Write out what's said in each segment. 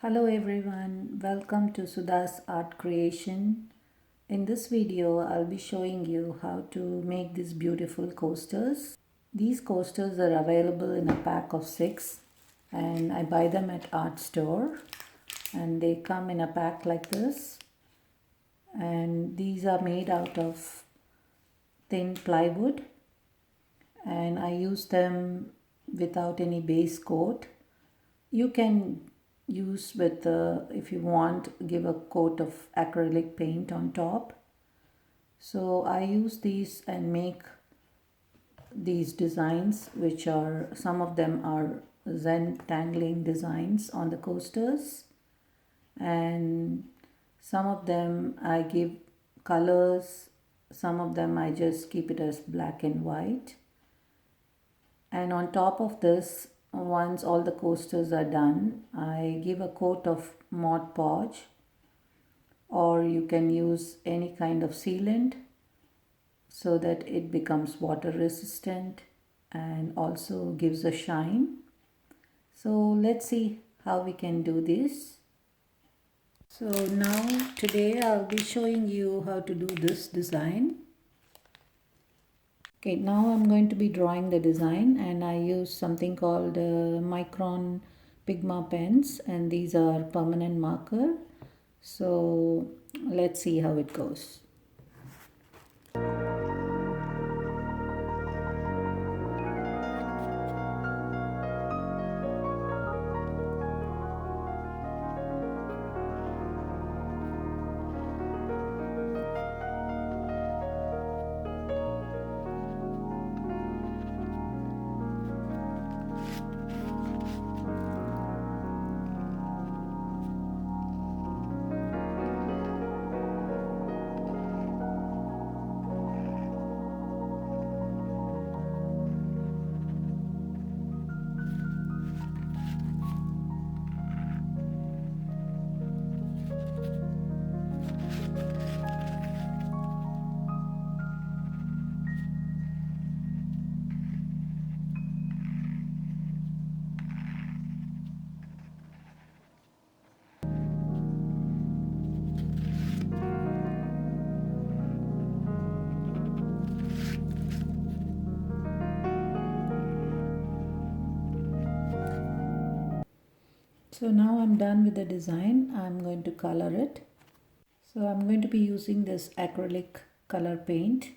Hello everyone, welcome to Sudha's Art Creation. In this video, I'll be showing you how to make these beautiful coasters. These coasters are available in a pack of 6 and I buy them at art store and they come in a pack like this, and these are made out of thin plywood and I use them without any base coat. You can use with if you want, give a coat of acrylic paint on top. So I use these and make these designs, which are, some of them are zentangling designs on the coasters, and some of them I give colors, some of them I just keep it as black and white. And on top of this, once all the coasters are done, I give a coat of Mod Podge, or you can use any kind of sealant so that it becomes water resistant and also gives a shine. So let's see how we can do this. So now today I'll be showing you how to do this design. Okay, now I'm going to be drawing the design, and I use something called Micron Pigma pens, and these are permanent marker. So let's see how it goes. So now I'm done with the design. I'm going to color it. So I'm going to be using this acrylic color paint.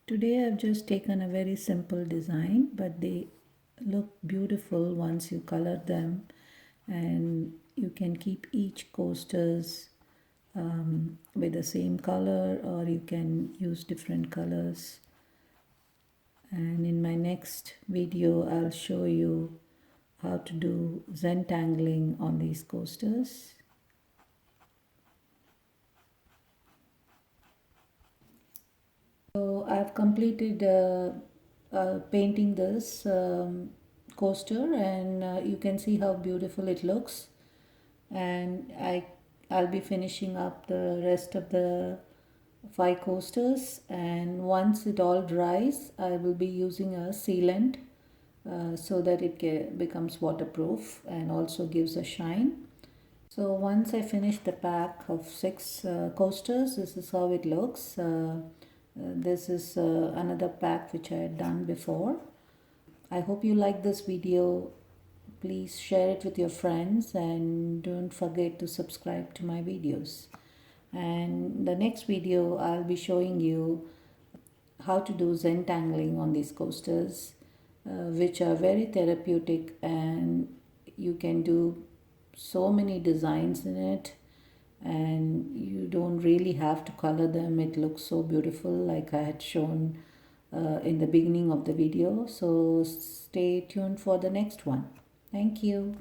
Today I've just taken a very simple design, but they look beautiful once you color them, and you can keep each coasters with the same color, or you can use different colors. And in my next video I'll show you how to do zentangling on these coasters. So I've completed painting this coaster, and you can see how beautiful it looks. And I'll be finishing up the rest of the 5 coasters, and once it all dries I will be using a sealant so that it becomes waterproof and also gives a shine. So once I finish the pack of 6 coasters, this is how it looks. This is another pack which I had done before. I hope you like this video. Please share it with your friends and don't forget to subscribe to my videos. And the next video I'll be showing you how to do zentangling on these coasters, which are very therapeutic, and you can do so many designs in it, and you don't really have to color them. It looks so beautiful, like I had shown in the beginning of the video. So stay tuned for the next one. Thank you.